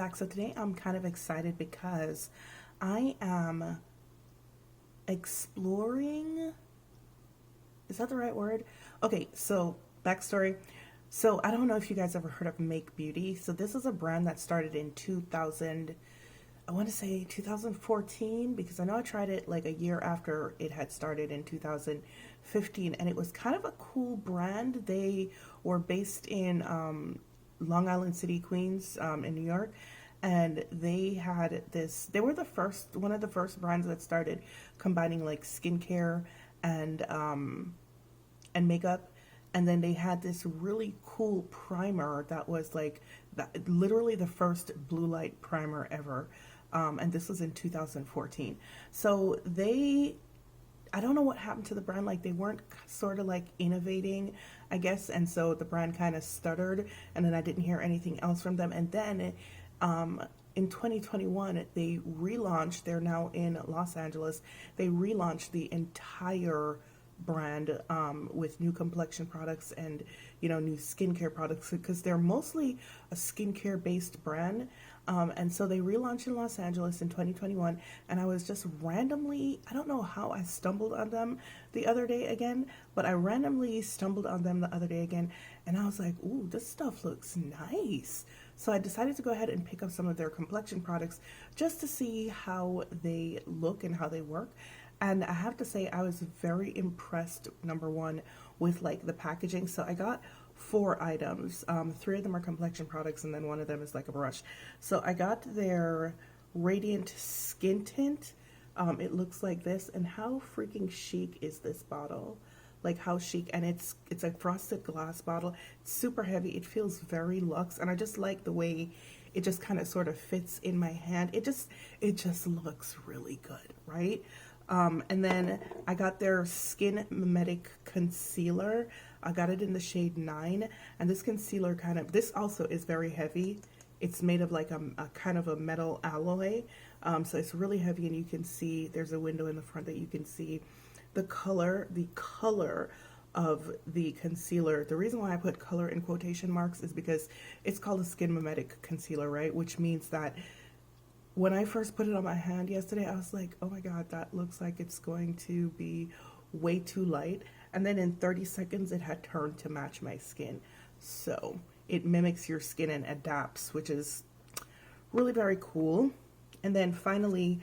back. So today I'm kind of excited because I am exploring. Is that the right word? Okay, so backstory. So I don't know if you guys ever heard of Make Beauty. So this is a brand that started in 2000. I want to say 2014 because I know I tried it like a year after it had started in 2015, and it was kind of a cool brand. They were based in Long Island City, Queens, in New York, and they had this. They were the first, one of the first brands that started combining like skincare and makeup. And then they had this really cool primer that was like literally the first blue light primer ever. And this was in 2014. So I don't know what happened to the brand. Like they weren't sort of like innovating, I guess. And so the brand kind of stuttered, and then I didn't hear anything else from them. And then in 2021, they relaunched. They're now in Los Angeles. They relaunched the entire brand with new complexion products and new skincare products because they're mostly a skincare based brand. And so they relaunched in Los Angeles in 2021, and I was just randomly, I don't know how I stumbled on them the other day again, but I randomly stumbled on them the other day again, and I was like, ooh, this stuff looks nice. So I decided to go ahead and pick up some of their complexion products just to see how they look and how they work. And I have to say, I was very impressed, number one, with like the packaging. So I got 4 items. 3 of them are complexion products, and then one of them is like a brush. So I got their Radiant Skin Tint. It looks like this. And how freaking chic is this bottle? Like how chic, and it's a frosted glass bottle. It's super heavy. It feels very luxe, and I just like the way it just kind of sort of fits in my hand. It just looks really good, right? And then I got their Skin Mimetic Concealer. I got it in the shade 9, and this concealer this also is very heavy. It's made of like a kind of a metal alloy, so it's really heavy, and you can see there's a window in the front that you can see the color of the concealer. The reason why I put color in quotation marks is because it's called a Skin Mimetic Concealer, right? Which means that when I first put it on my hand yesterday, I was like, oh my God, that looks like it's going to be way too light. And then in 30 seconds, it had turned to match my skin. So it mimics your skin and adapts, which is really very cool. And then finally,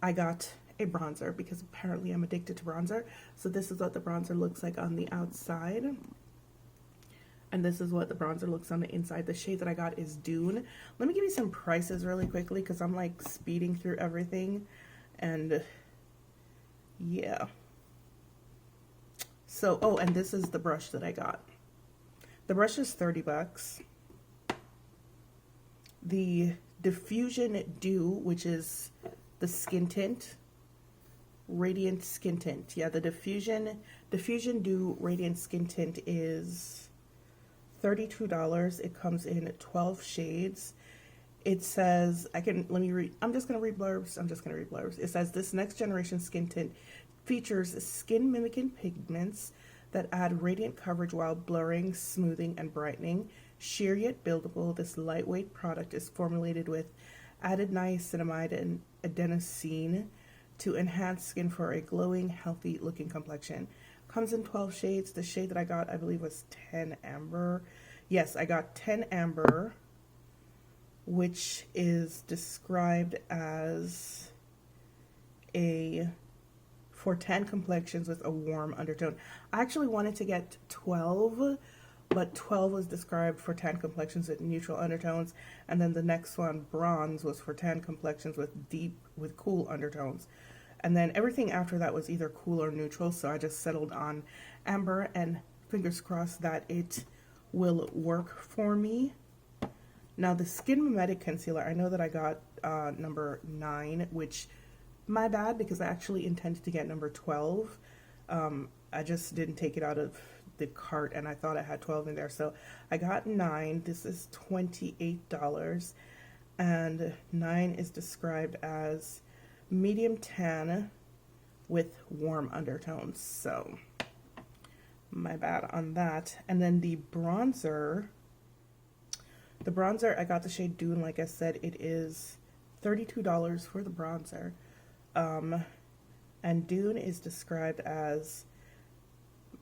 I got a bronzer because apparently I'm addicted to bronzer. So this is what the bronzer looks like on the outside. And this is what the bronzer looks on the inside. The shade that I got is Dune. Let me give you some prices really quickly because I'm like speeding through everything. And yeah. So, oh, and this is the brush that I got. The brush is 30 bucks. The Diffusion Dew, which is the skin tint, Radiant Skin Tint. Yeah, the Diffusion Dew Radiant Skin Tint is $32. It comes in 12 shades. It says, let me read, I'm just going to read blurbs. It says, this next generation skin tint features skin mimicking pigments that add radiant coverage while blurring, smoothing, and brightening. Sheer yet buildable, this lightweight product is formulated with added niacinamide and adenosine to enhance skin for a glowing, healthy looking complexion. Comes in 12 shades. The shade that I got, I believe, was 10 Amber. Yes, I got 10 Amber, which is described as for tan complexions with a warm undertone. I actually wanted to get 12, but 12 was described for tan complexions with neutral undertones, and then the next one, bronze, was for tan complexions with cool undertones. And then everything after that was either cool or neutral, so I just settled on Amber, and fingers crossed that it will work for me. Now the Skin Mimetic Concealer, I know that I got number 9, which, my bad, because I actually intended to get number 12. I just didn't take it out of the cart, and I thought I had 12 in there, so I got 9. This is $28, and 9 is described as medium tan with warm undertones, so my bad on that. And then the bronzer The bronzer, I got the shade Dune. Like I said, it is $32 for the bronzer. And Dune is described as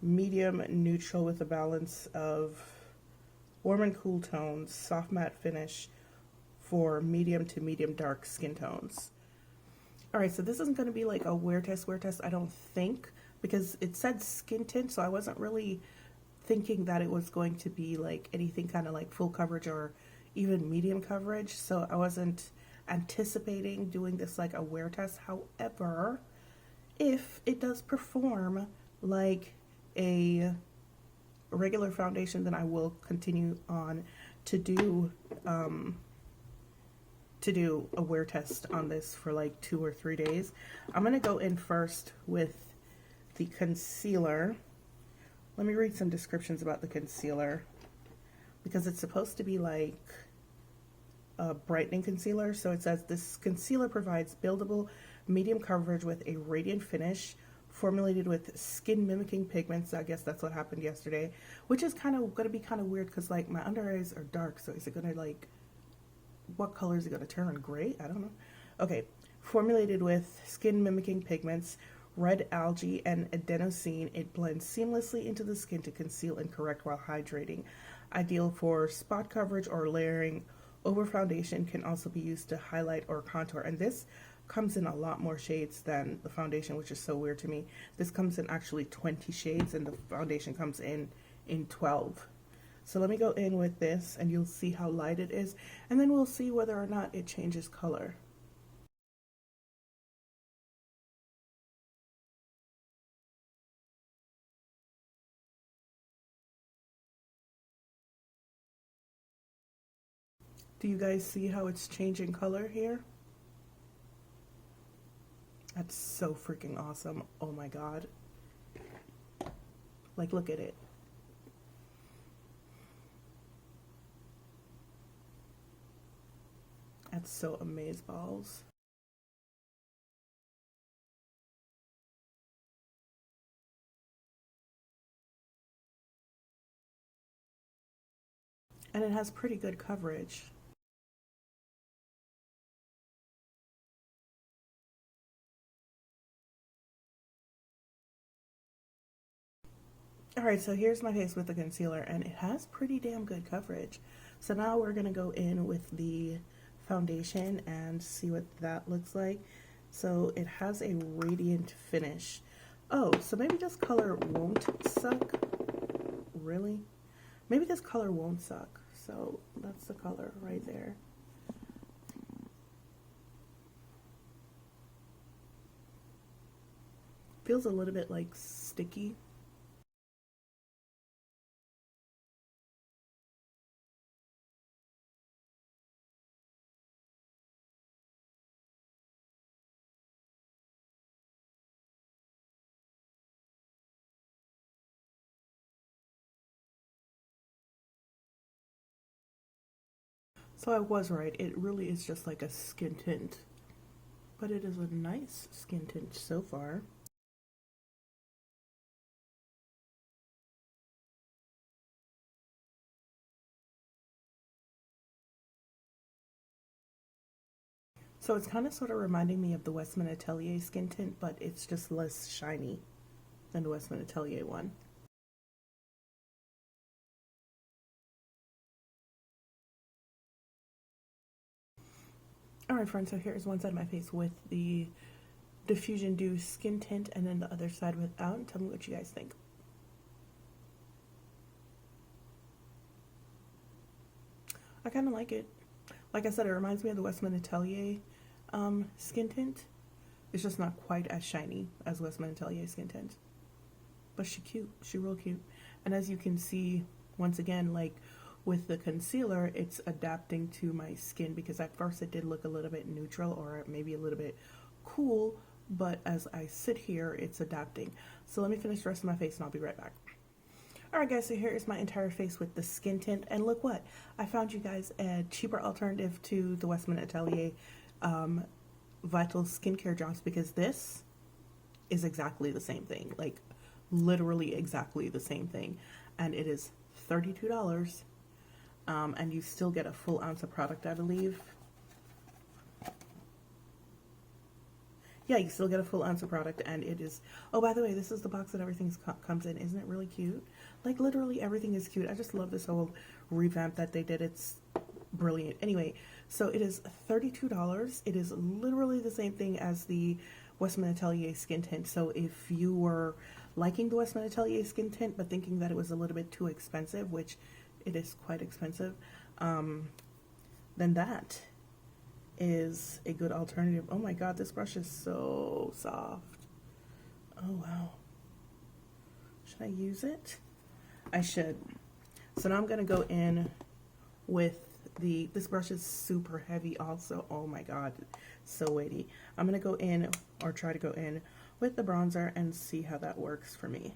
medium neutral with a balance of warm and cool tones, soft matte finish for medium to medium dark skin tones. Alright, so this isn't going to be like a wear test, I don't think, because it said skin tint, so I wasn't really thinking that it was going to be like anything kind of like full coverage or even medium coverage, so I wasn't anticipating doing this like a wear test. However, if it does perform like a regular foundation, then I will continue on to do a wear test on this for like 2 or 3 days. I'm gonna go in first with the concealer. Let me read some descriptions about the concealer, because it's supposed to be like a brightening concealer. So it says this concealer provides buildable medium coverage with a radiant finish, formulated with skin mimicking pigments. I guess that's what happened yesterday, which is kind of going to be kind of weird because like my under eyes are dark, so is it going to like, what color is it going to turn? Gray? I don't know. Okay, formulated with skin mimicking pigments, red algae and adenosine, it blends seamlessly into the skin to conceal and correct while hydrating. Ideal for spot coverage or layering over foundation. Can also be used to highlight or contour. And this comes in a lot more shades than the foundation, which is so weird to me. This comes in actually 20 shades and the foundation comes in 12. So let me go in with this and you'll see how light it is, and then we'll see whether or not it changes color. Do you guys see how it's changing color here? That's so freaking awesome. Oh my god. Like, look at it. That's so amazeballs. And it has pretty good coverage. Alright, so here's my face with the concealer, and it has pretty damn good coverage. So now we're going to go in with the foundation and see what that looks like. So it has a radiant finish. Oh, so maybe this color won't suck. Really? Maybe this color won't suck. So that's the color right there. Feels a little bit like sticky. So I was right. It really is just like a skin tint. But it is a nice skin tint so far. So it's kind of sort of reminding me of the Westman Atelier skin tint, but it's just less shiny than the Westman Atelier one. Alright friends, so here's one side of my face with the Diffusion Dew skin tint and then the other side without. Tell me what you guys think. I kind of like it. Like I said, it reminds me of the Westman Atelier skin tint. It's just not quite as shiny as Westman Atelier skin tint. But she cute. She real cute. And as you can see, once again, like with the concealer, it's adapting to my skin, because at first it did look a little bit neutral or maybe a little bit cool, but as I sit here, it's adapting. So let me finish the rest of my face and I'll be right back. Alright guys, so here is my entire face with the skin tint, and look what, I found you guys a cheaper alternative to the Westman Atelier Vital Skincare drops, because this is exactly the same thing, like literally exactly the same thing, and it is $32. and you still get a full ounce of product, I believe. Yeah, you still get a full ounce of product, and it is, oh, by the way, this is the box that everything comes in. Isn't it really cute? Like, literally everything is cute. I just love this whole revamp that they did. It's brilliant. Anyway, so it is $32. It is literally the same thing as the Westman Atelier skin tint. So if you were liking the Westman Atelier skin tint but thinking that it was a little bit too expensive, which it is quite expensive, then that is a good alternative. Oh my god, this brush is so soft. Oh wow. Should I use it? I should. So now I'm gonna go in with this brush is super heavy also. Oh my god, so weighty. I'm gonna go in, or try to go in, with the bronzer and see how that works for me.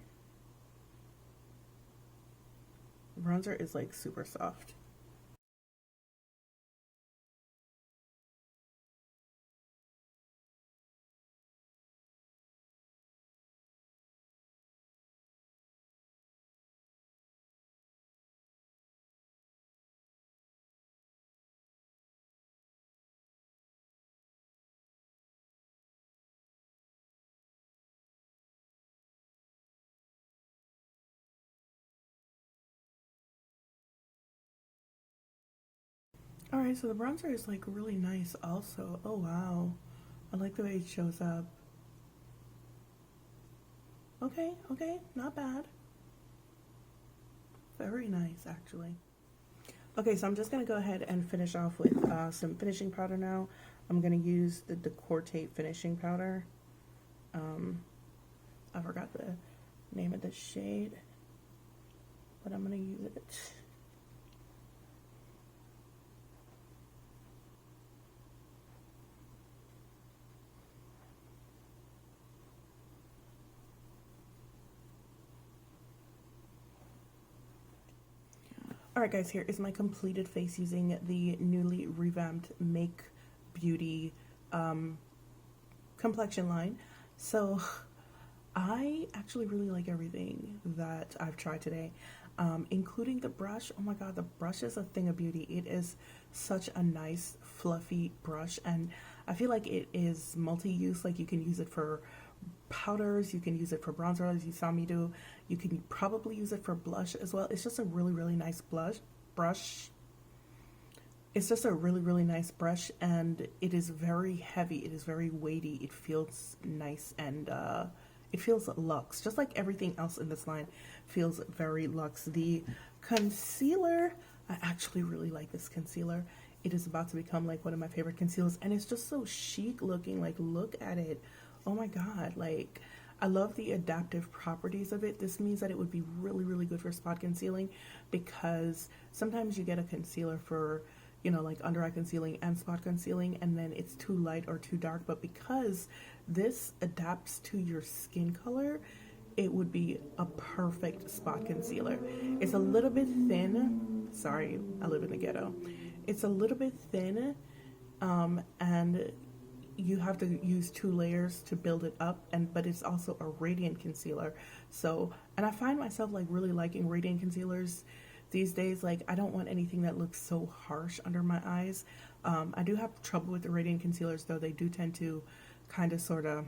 The bronzer is like super soft. Alright, so the bronzer is like really nice also. Oh wow. I like the way it shows up. Okay, okay, not bad. Very nice, actually. Okay, so I'm just going to go ahead and finish off with some finishing powder now. I'm going to use the Decor Tape finishing powder. I forgot the name of the shade, but I'm going to use it. Alright guys, here is my completed face using the newly revamped Make Beauty complexion line. So I actually really like everything that I've tried today, including the brush. Oh my god, the brush is a thing of beauty. It is such a nice fluffy brush, and I feel like it is multi-use. Like, you can use it for powders, you can use it for bronzer as you saw me do, you can probably use it for blush as well. It's just a really nice brush. It's just a really nice brush, and it is very heavy, it is very weighty, it feels nice, and it feels luxe, just like everything else in this line feels very luxe. The concealer, I actually really like this concealer. It is about to become like one of my favorite concealers, and it's just so chic looking. Like, look at it. Oh my god, like, I love the adaptive properties of it. This means that it would be really good for spot concealing, because sometimes you get a concealer for, you know, like under eye concealing and spot concealing, and then it's too light or too dark. But because this adapts to your skin color, it would be a perfect spot concealer. It's a little bit thin. Sorry, I live in the ghetto. It's a little bit thin, and you have to use 2 layers to build it up, but it's also a radiant concealer. So, and I find myself like really liking radiant concealers these days. Like, I don't want anything that looks so harsh under my eyes. I do have trouble with the radiant concealers though. They do tend to kind of sort of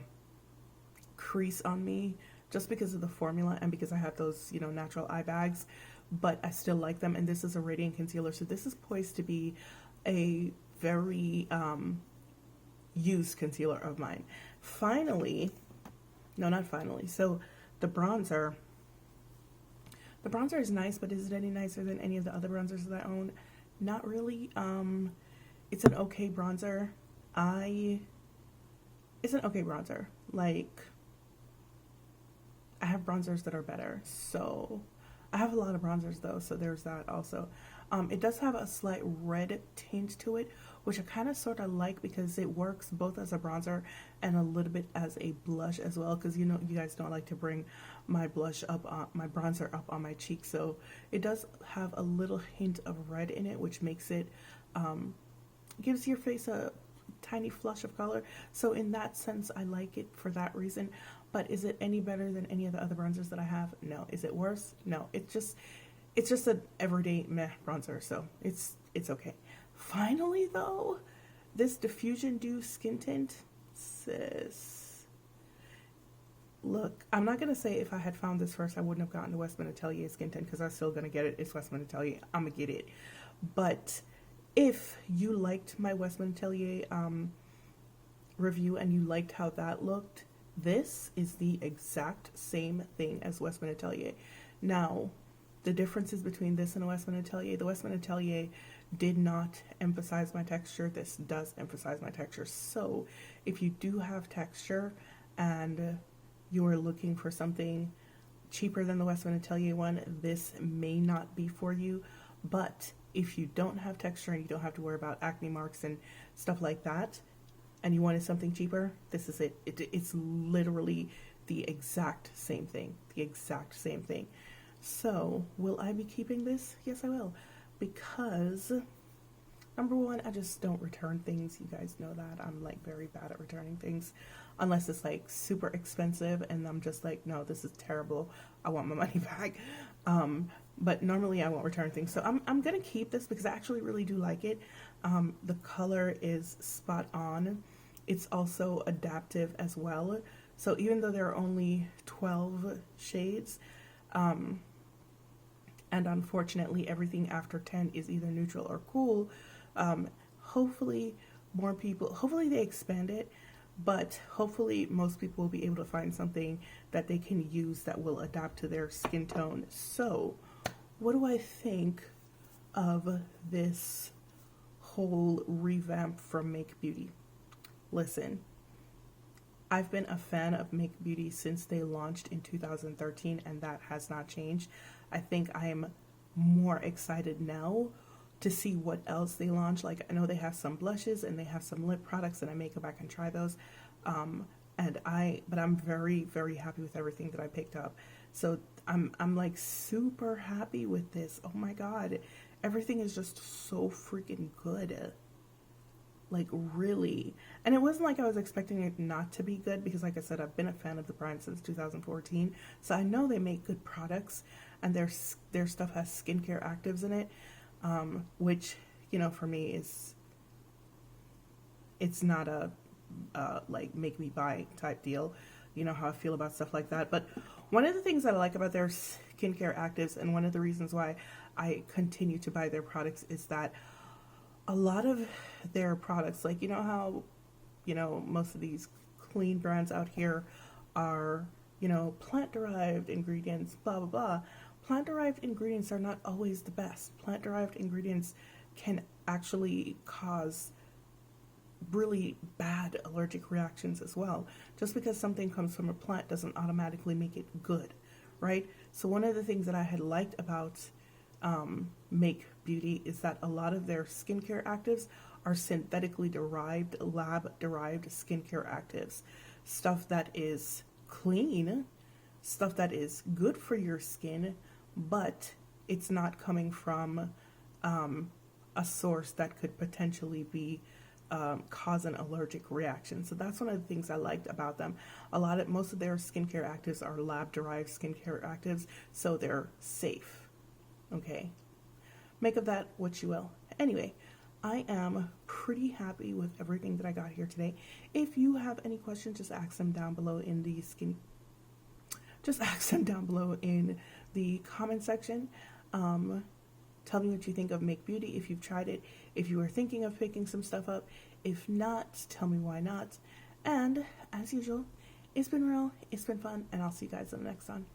crease on me, just because of the formula and because I have those, you know, natural eye bags, but I still like them. And this is a radiant concealer, so this is poised to be a very used concealer of mine. Finally, no, not finally. So the bronzer is nice, but is it any nicer than any of the other bronzers that I own? Not really. It's an okay bronzer. It's an okay bronzer. Like, I have bronzers that are better. So I have a lot of bronzers though, so there's that also. It does have a slight red tint to it, which I kind of sort of like, because it works both as a bronzer and a little bit as a blush as well, because, you know, you guys don't like to bring my blush up on my bronzer up on my cheek. So it does have a little hint of red in it, which makes it gives your face a tiny flush of color. So in that sense, I like it for that reason. But is it any better than any of the other bronzers that I have? No. Is it worse? No. It's just, it's just an everyday meh bronzer, so it's okay. Finally though, this Diffusion Dew Skin Tint, sis. Look, I'm not gonna say if I had found this first I wouldn't have gotten the Westman Atelier Skin Tint, because I'm still gonna get it. It's Westman Atelier, I'm gonna get it. But if you liked my Westman Atelier review and you liked how that looked, this is the exact same thing as Westman Atelier. Now, the differences between this and Westman Atelier, the Westman Atelier did not emphasize my texture. This does emphasize my texture. So if you do have texture and you are looking for something cheaper than the Westman Atelier one, this may not be for you. But if you don't have texture and you don't have to worry about acne marks and stuff like that, and you wanted something cheaper, this is it. It's literally the exact same thing. The exact same thing. So, will I be keeping this? Yes, I will. Because, number one, I just don't return things. You guys know that. I'm like very bad at returning things. Unless it's like super expensive and I'm just like, no, this is terrible. I want my money back. But normally I won't return things. So I'm going to keep this because I actually really do like it. The color is spot on. It's also adaptive as well. So even though there are only 12 shades, and unfortunately everything after 10 is either neutral or cool, hopefully more people, hopefully they expand it, but hopefully most people will be able to find something that they can use that will adapt to their skin tone. So what do I think of this whole revamp from Make Beauty? Listen, I've been a fan of Make Beauty since they launched in 2013, and that has not changed. I think I'm more excited now to see what else they launch. Like, I know they have some blushes and they have some lip products, and I may go back and try those. But I'm very, very happy with everything that I picked up. So I'm like super happy with this. Oh my God, everything is just so freaking good. Like, really. And it wasn't like I was expecting it not to be good, because like I said, I've been a fan of the brand since 2014. So I know they make good products, and their stuff has skincare actives in it, which, you know, for me is, it's not a like make me buy type deal. You know how I feel about stuff like that. But one of the things that I like about their skincare actives, and one of the reasons why I continue to buy their products, is that a lot of their products, like, you know how, you know, most of these clean brands out here are, you know, plant-derived ingredients, blah, blah, blah. Plant-derived ingredients are not always the best. Plant-derived ingredients can actually cause really bad allergic reactions as well. Just because something comes from a plant doesn't automatically make it good, right? So one of the things that I had liked about Make Beauty is that a lot of their skincare actives are synthetically derived, lab-derived skincare actives. Stuff that is clean, stuff that is good for your skin, but it's not coming from a source that could potentially be cause an allergic reaction. So that's one of the things I liked about them. Most of their skincare actives are lab-derived skincare actives, so they're safe. Okay, make of that what you will. Anyway, I am pretty happy with everything that I got here today. If you have any questions, just ask them down below in the comment section. Tell me what you think of Make Beauty, if you've tried it, if you are thinking of picking some stuff up. If not, tell me why not. And as usual, it's been real, it's been fun, and I'll see you guys in the next one.